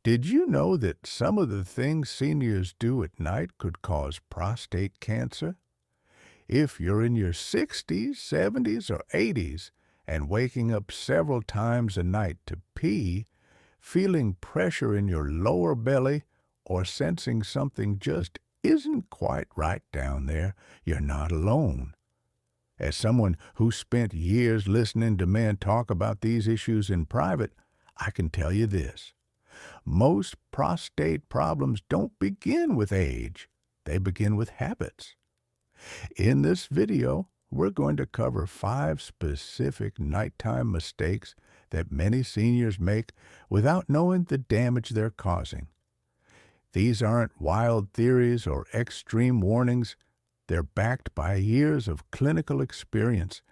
Did you know that some of the things seniors do at night could cause prostate cancer? If you're in your 60s, 70s, or 80s and waking up several times a night to pee, feeling pressure in your lower belly, or sensing something just isn't quite right down there, you're not alone. As someone who spent years listening to men talk about these issues in private, I can tell you this. Most prostate problems don't begin with age. They begin with habits. In this video, we're going to cover 5 specific nighttime mistakes that many seniors make without knowing the damage they're causing. These aren't wild theories or extreme warnings. They're backed by years of clinical experience,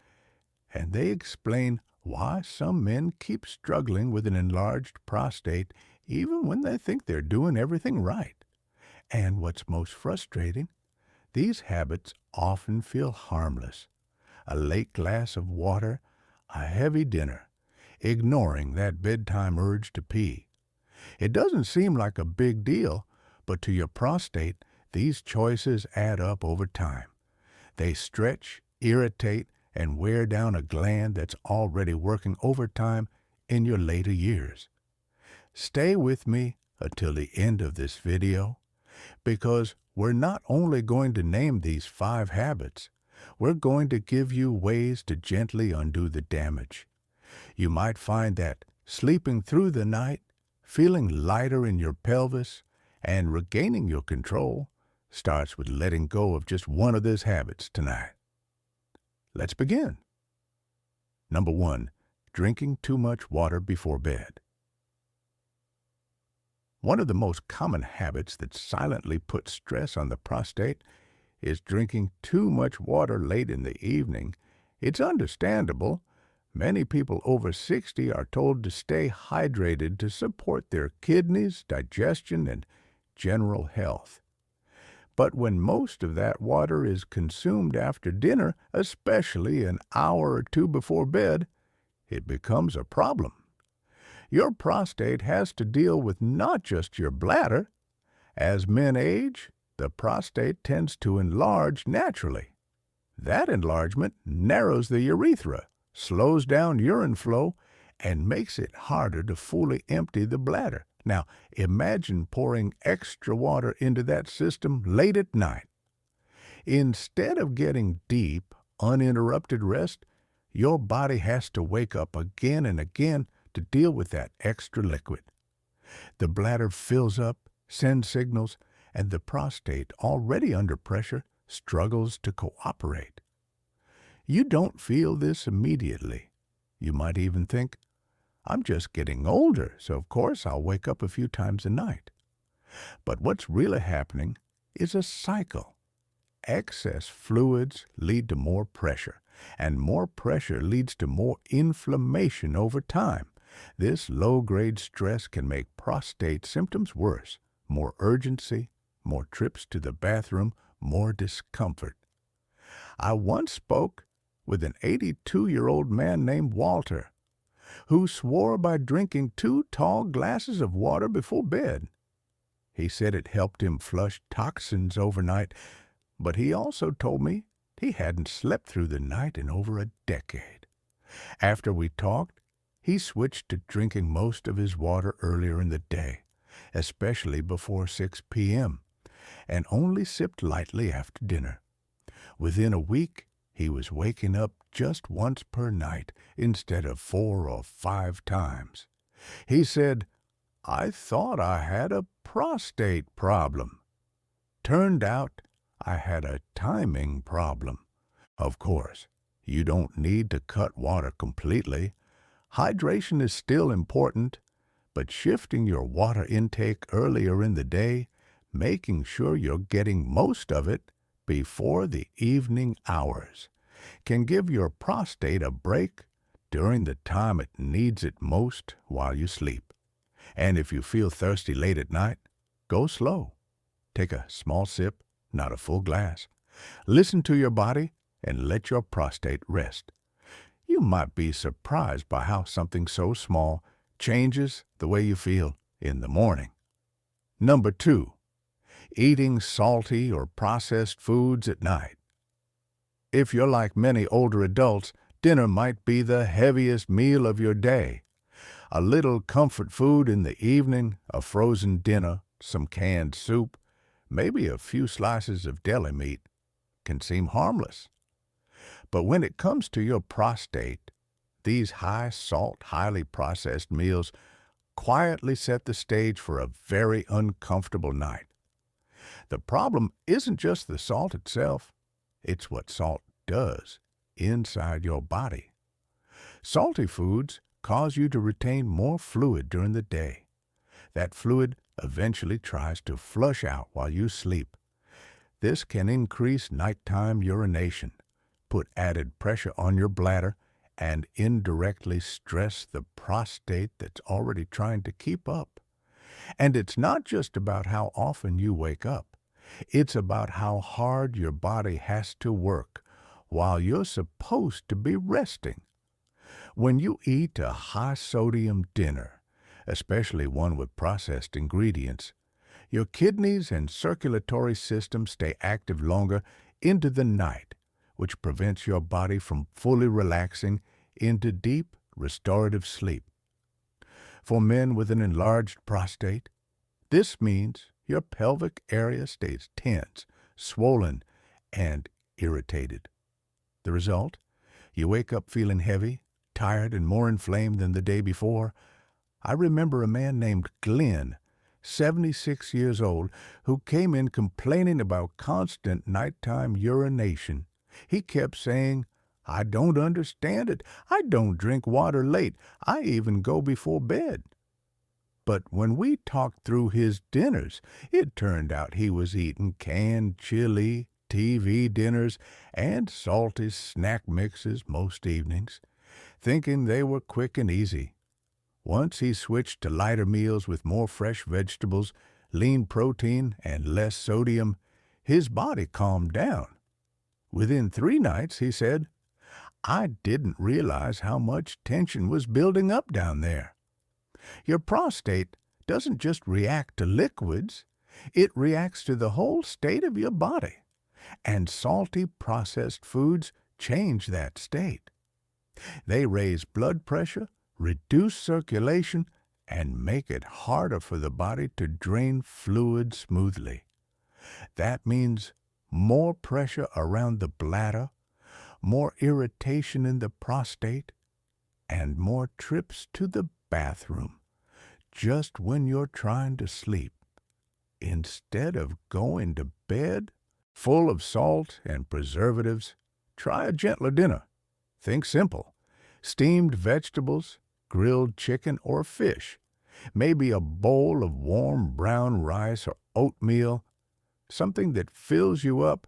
and they explain why some men keep struggling with an enlarged prostate even when they think they're doing everything right. And what's most frustrating, these habits often feel harmless. A late glass of water, a heavy dinner, ignoring that bedtime urge to pee. It doesn't seem like a big deal, but to your prostate, these choices add up over time. They stretch, irritate, and wear down a gland that's already working overtime in your later years. Stay with me until the end of this video, because we're not only going to name these 5 habits, we're going to give you ways to gently undo the damage. You might find that sleeping through the night, feeling lighter in your pelvis, and regaining your control starts with letting go of just one of these habits tonight. Let's begin. Number 1, drinking too much water before bed. One of the most common habits that silently puts stress on the prostate is drinking too much water late in the evening. It's understandable. Many people over 60 are told to stay hydrated to support their kidneys, digestion, and general health. But when most of that water is consumed after dinner, especially an hour or two before bed, it becomes a problem. Your prostate has to deal with not just your bladder. As men age, the prostate tends to enlarge naturally. That enlargement narrows the urethra, slows down urine flow, and makes it harder to fully empty the bladder. Now, imagine pouring extra water into that system late at night. Instead of getting deep, uninterrupted rest, your body has to wake up again and again to deal with that extra liquid. The bladder fills up, sends signals, and the prostate, already under pressure, struggles to cooperate. You don't feel this immediately. You might even think, I'm just getting older, so of course I'll wake up a few times a night. But what's really happening is a cycle. Excess fluids lead to more pressure, and more pressure leads to more inflammation over time. This low-grade stress can make prostate symptoms worse, more urgency, more trips to the bathroom, more discomfort. I once spoke with an 82-year-old man named Walter, who swore by drinking 2 tall glasses of water before bed. He said it helped him flush toxins overnight, but he also told me he hadn't slept through the night in over a decade. After we talked, he switched to drinking most of his water earlier in the day, especially before 6 p.m., and only sipped lightly after dinner. Within a week, he was waking up just once per night instead of 4 or 5 times. He said, I thought I had a prostate problem. Turned out I had a timing problem. Of course, you don't need to cut water completely. Hydration is still important, but shifting your water intake earlier in the day, making sure you're getting most of it before the evening hours, can give your prostate a break during the time it needs it most while you sleep. And if you feel thirsty late at night, go slow. Take a small sip, not a full glass. Listen to your body and let your prostate rest. You might be surprised by how something so small changes the way you feel in the morning. Number 2, eating salty or processed foods at night. If you're like many older adults, dinner might be the heaviest meal of your day. A little comfort food in the evening, a frozen dinner, some canned soup, maybe a few slices of deli meat, can seem harmless. But when it comes to your prostate, these high-salt, highly processed meals quietly set the stage for a very uncomfortable night. The problem isn't just the salt itself, it's what salt does inside your body. Salty foods cause you to retain more fluid during the day. That fluid eventually tries to flush out while you sleep. This can increase nighttime urination, put added pressure on your bladder, and indirectly stress the prostate that's already trying to keep up. And it's not just about how often you wake up. It's about how hard your body has to work while you're supposed to be resting. When you eat a high-sodium dinner, especially one with processed ingredients, your kidneys and circulatory system stay active longer into the night, which prevents your body from fully relaxing into deep, restorative sleep. For men with an enlarged prostate, this means your pelvic area stays tense, swollen, and irritated. The result? You wake up feeling heavy, tired, and more inflamed than the day before. I remember a man named Glenn, 76 years old, who came in complaining about constant nighttime urination. He kept saying, "I don't understand it. I don't drink water late. I even go before bed." But when we talked through his dinners, it turned out he was eating canned chili, TV dinners, and salty snack mixes most evenings, thinking they were quick and easy. Once he switched to lighter meals with more fresh vegetables, lean protein, and less sodium, his body calmed down. Within 3 nights, he said, "I didn't realize how much tension was building up down there." Your prostate doesn't just react to liquids, it reacts to the whole state of your body. And salty processed foods change that state. They raise blood pressure, reduce circulation, and make it harder for the body to drain fluid smoothly. That means more pressure around the bladder, more irritation in the prostate, and more trips to the bathroom just when you're trying to sleep. Instead of going to bed full of salt and preservatives, try a gentler dinner. Think simple. Steamed vegetables, grilled chicken or fish, maybe a bowl of warm brown rice or oatmeal, something that fills you up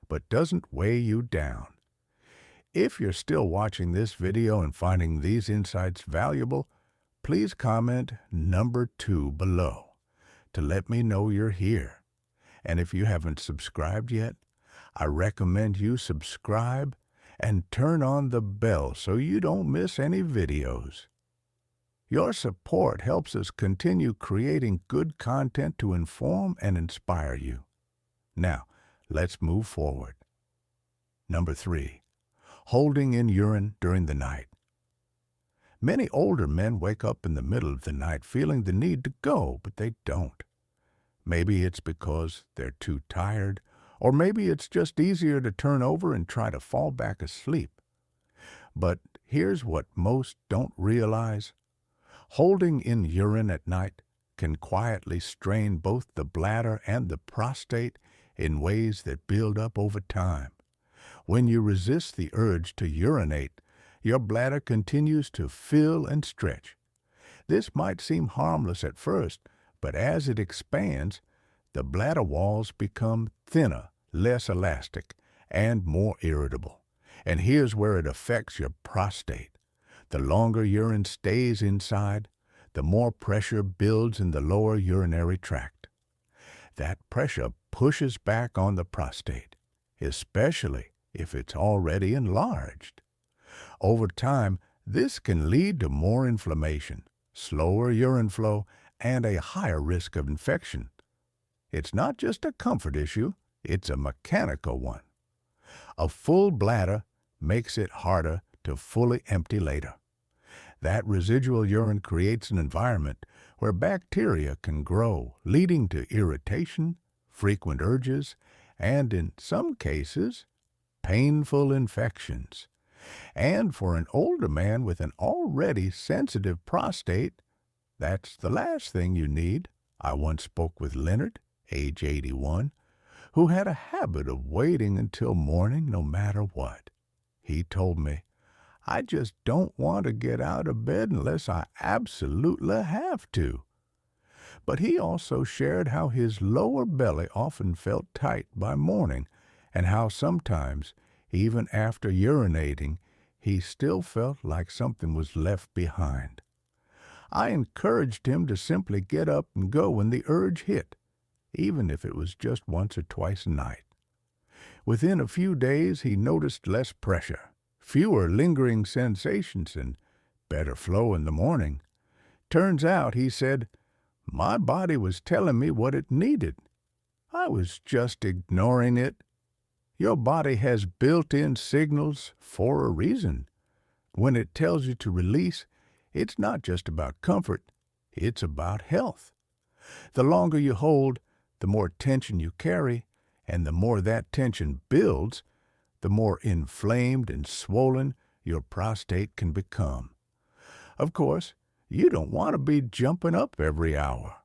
but doesn't weigh you down. If you're still watching this video and finding these insights valuable, please comment number 2 below to let me know you're here. And if you haven't subscribed yet, I recommend you subscribe and turn on the bell so you don't miss any videos. Your support helps us continue creating good content to inform and inspire you. Now, let's move forward. Number 3, holding in urine during the night. Many older men wake up in the middle of the night feeling the need to go, but they don't. Maybe it's because they're too tired, or maybe it's just easier to turn over and try to fall back asleep. But here's what most don't realize. Holding in urine at night can quietly strain both the bladder and the prostate in ways that build up over time. When you resist the urge to urinate, your bladder continues to fill and stretch. This might seem harmless at first, but as it expands, the bladder walls become thinner, less elastic, and more irritable. And here's where it affects your prostate. The longer urine stays inside, the more pressure builds in the lower urinary tract. That pressure pushes back on the prostate, especially if it's already enlarged. Over time, this can lead to more inflammation, slower urine flow, and a higher risk of infection. It's not just a comfort issue, it's a mechanical one. A full bladder makes it harder to fully empty later. That residual urine creates an environment where bacteria can grow, leading to irritation, frequent urges, and in some cases, painful infections. And for an older man with an already sensitive prostate, that's the last thing you need. I once spoke with Leonard, age 81, who had a habit of waiting until morning no matter what. He told me, "I just don't want to get out of bed unless I absolutely have to." But he also shared how his lower belly often felt tight by morning, and how sometimes, even after urinating, he still felt like something was left behind. I encouraged him to simply get up and go when the urge hit, even if it was just once or twice a night. Within a few days, he noticed less pressure, fewer lingering sensations, and better flow in the morning. Turns out, he said, my body was telling me what it needed. I was just ignoring it. Your body has built-in signals for a reason. When it tells you to release, it's not just about comfort, it's about health. The longer you hold, the more tension you carry, and the more that tension builds, the more inflamed and swollen your prostate can become. Of course, you don't want to be jumping up every hour.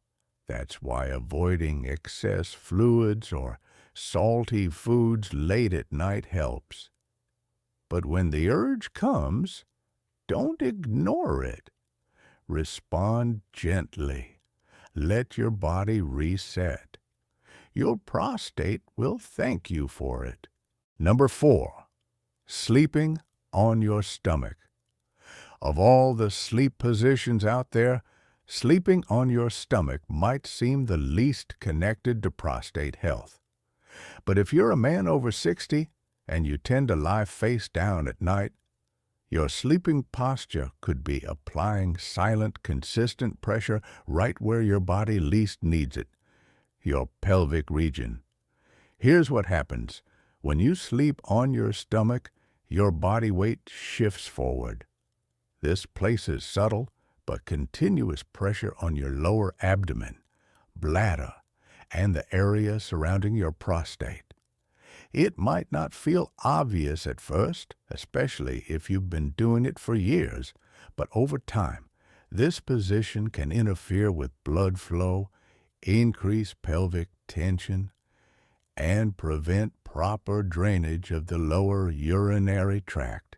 That's why avoiding excess fluids or salty foods late at night helps. But when the urge comes, don't ignore it. Respond gently. Let your body reset. Your prostate will thank you for it. Number 4, sleeping on your stomach. Of all the sleep positions out there, sleeping on your stomach might seem the least connected to prostate health. But if you're a man over 60 and you tend to lie face down at night, your sleeping posture could be applying silent, consistent pressure right where your body least needs it, your pelvic region. Here's what happens. When you sleep on your stomach, your body weight shifts forward. This places subtle but continuous pressure on your lower abdomen, bladder, and the area surrounding your prostate. It might not feel obvious at first, especially if you've been doing it for years, but over time, this position can interfere with blood flow, increase pelvic tension, and prevent proper drainage of the lower urinary tract.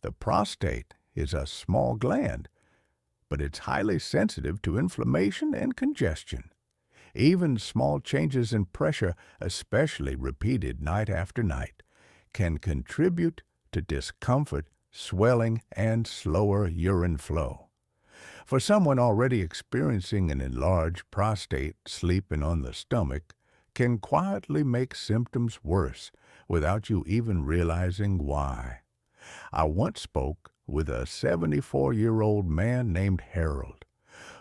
The prostate is a small gland, but it's highly sensitive to inflammation and congestion. Even small changes in pressure, especially repeated night after night, can contribute to discomfort, swelling, and slower urine flow. For someone already experiencing an enlarged prostate, sleeping on the stomach can quietly make symptoms worse without you even realizing why. I once spoke with a 74-year-old man named Harold,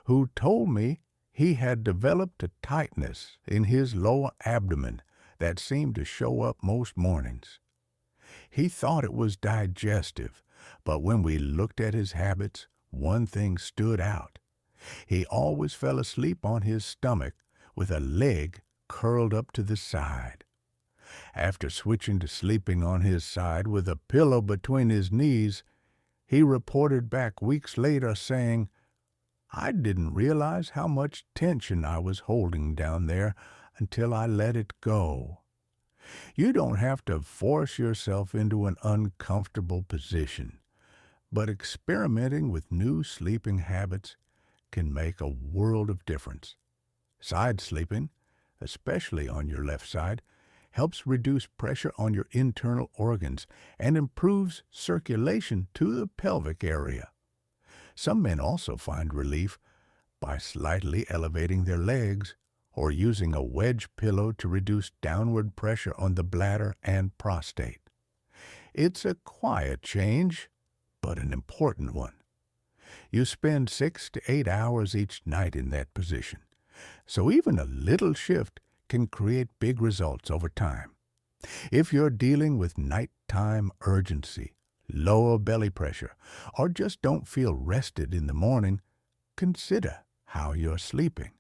who told me he had developed a tightness in his lower abdomen that seemed to show up most mornings. He thought it was digestive, but when we looked at his habits, one thing stood out. He always fell asleep on his stomach with a leg curled up to the side. After switching to sleeping on his side with a pillow between his knees, he reported back weeks later saying, I didn't realize how much tension I was holding down there until I let it go. You don't have to force yourself into an uncomfortable position, but experimenting with new sleeping habits can make a world of difference. Side sleeping, especially on your left side, helps reduce pressure on your internal organs and improves circulation to the pelvic area. Some men also find relief by slightly elevating their legs or using a wedge pillow to reduce downward pressure on the bladder and prostate. It's a quiet change, but an important one. You spend 6 to 8 hours each night in that position, so even a little shift can create big results over time. If you're dealing with nighttime urgency, lower belly pressure, or just don't feel rested in the morning, consider how you're sleeping.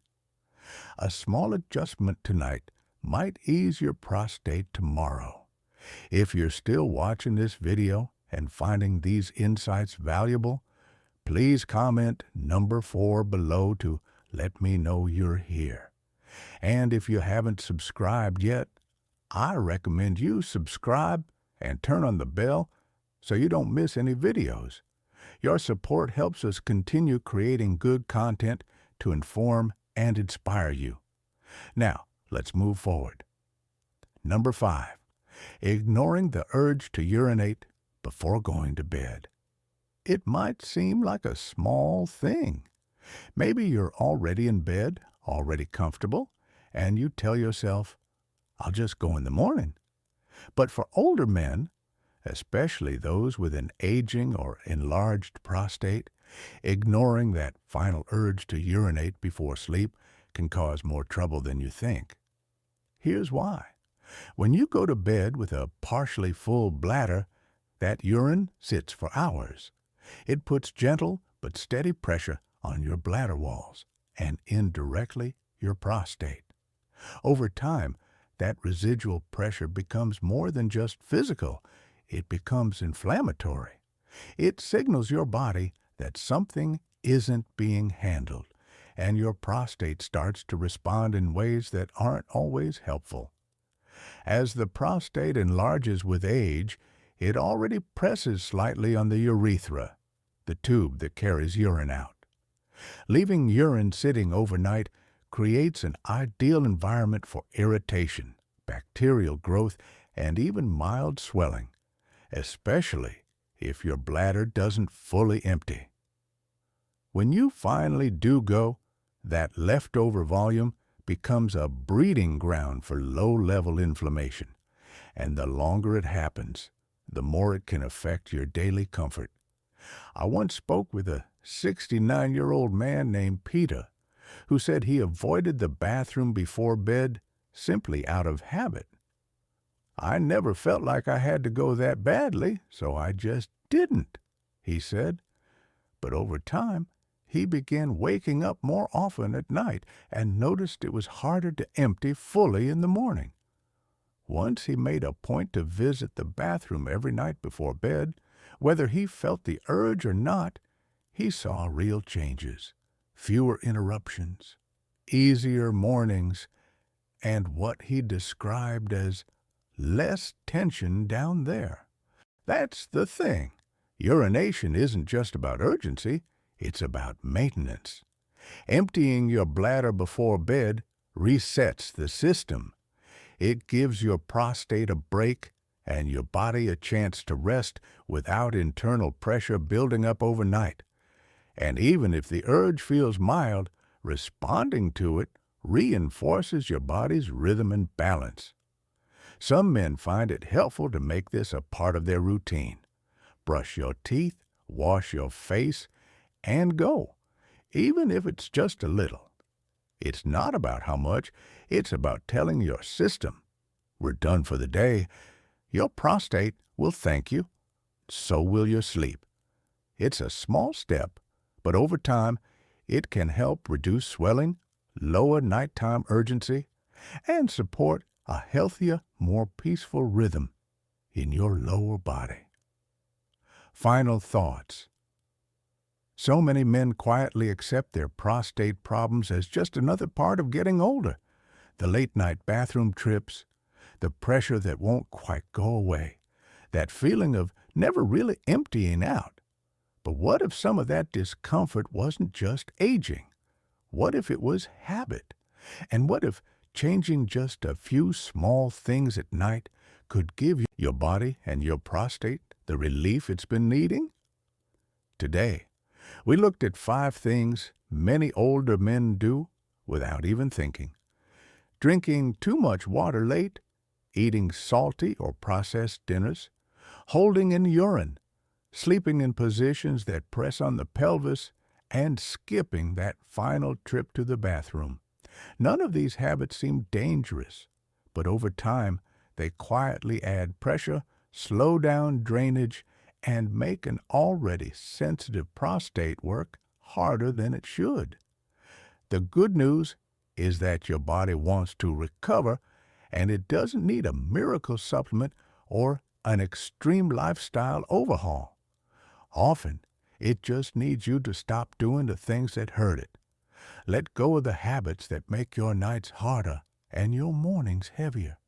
A small adjustment tonight might ease your prostate tomorrow. If you're still watching this video and finding these insights valuable, please comment number 4 below to let me know you're here. And if you haven't subscribed yet, I recommend you subscribe and turn on the bell so you don't miss any videos. Your support helps us continue creating good content to inform and inspire you. Now, let's move forward. Number 5, ignoring the urge to urinate before going to bed. It might seem like a small thing. Maybe you're already in bed, already comfortable, and you tell yourself, I'll just go in the morning. But for older men, especially those with an aging or enlarged prostate, ignoring that final urge to urinate before sleep can cause more trouble than you think. Here's why. When you go to bed with a partially full bladder, that urine sits for hours. It puts gentle but steady pressure on your bladder walls and indirectly your prostate. Over time, that residual pressure becomes more than just physical. It becomes inflammatory. It signals your body that something isn't being handled, and your prostate starts to respond in ways that aren't always helpful. As the prostate enlarges with age, it already presses slightly on the urethra, the tube that carries urine out. Leaving urine sitting overnight creates an ideal environment for irritation, bacterial growth, and even mild swelling, especially if your bladder doesn't fully empty. When you finally do go, that leftover volume becomes a breeding ground for low-level inflammation, and the longer it happens, the more it can affect your daily comfort. I once spoke with a 69-year-old man named Peter, who said he avoided the bathroom before bed simply out of habit. I never felt like I had to go that badly, so I just didn't, he said. But over time, he began waking up more often at night and noticed it was harder to empty fully in the morning. Once he made a point to visit the bathroom every night before bed. Whether he felt the urge or not, he saw real changes, fewer interruptions, easier mornings, and what he described as less tension down there. That's the thing. Urination isn't just about urgency, it's about maintenance. Emptying your bladder before bed resets the system. It gives your prostate a break and your body a chance to rest without internal pressure building up overnight. And even if the urge feels mild, responding to it reinforces your body's rhythm and balance. Some men find it helpful to make this a part of their routine. Brush your teeth, wash your face, and go, even if it's just a little. It's not about how much, it's about telling your system, we're done for the day. Your prostate will thank you. So will your sleep. It's a small step, but over time, it can help reduce swelling, lower nighttime urgency, and support a healthier, more peaceful rhythm in your lower body. Final thoughts. So many men quietly accept their prostate problems as just another part of getting older. The late-night bathroom trips, the pressure that won't quite go away, that feeling of never really emptying out. But what if some of that discomfort wasn't just aging? What if it was habit? And what if changing just a few small things at night could give your body and your prostate the relief it's been needing? Today, we looked at 5 things many older men do without even thinking. Drinking too much water late, eating salty or processed dinners, holding in urine, sleeping in positions that press on the pelvis, and skipping that final trip to the bathroom. None of these habits seem dangerous, but over time they quietly add pressure, slow down drainage, and make an already sensitive prostate work harder than it should. The good news is that your body wants to recover, and it doesn't need a miracle supplement or an extreme lifestyle overhaul. Often, it just needs you to stop doing the things that hurt it. Let go of the habits that make your nights harder and your mornings heavier.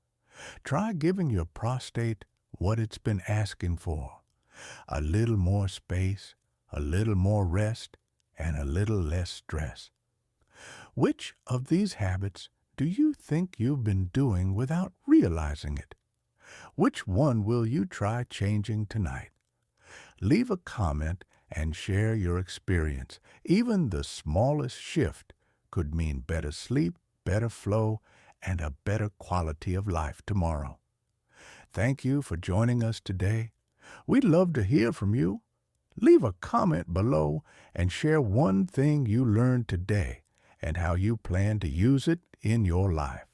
Try giving your prostate what it's been asking for: a little more space, a little more rest, and a little less stress. Which of these habits do you think you've been doing without realizing it? Which one will you try changing tonight? Leave a comment and share your experience. Even the smallest shift could mean better sleep, better flow, and a better quality of life tomorrow. Thank you for joining us today. We'd love to hear from you. Leave a comment below and share one thing you learned today and how you plan to use it in your life.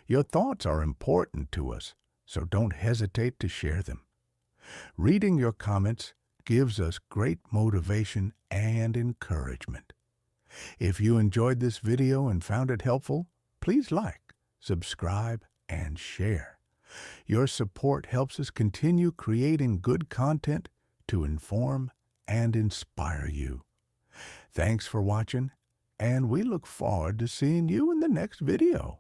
Your thoughts are important to us, so don't hesitate to share them. Reading your comments gives us great motivation and encouragement. If you enjoyed this video and found it helpful, please like, subscribe, and share. Your support helps us continue creating good content to inform and inspire you. Thanks for watching, and we look forward to seeing you in the next video.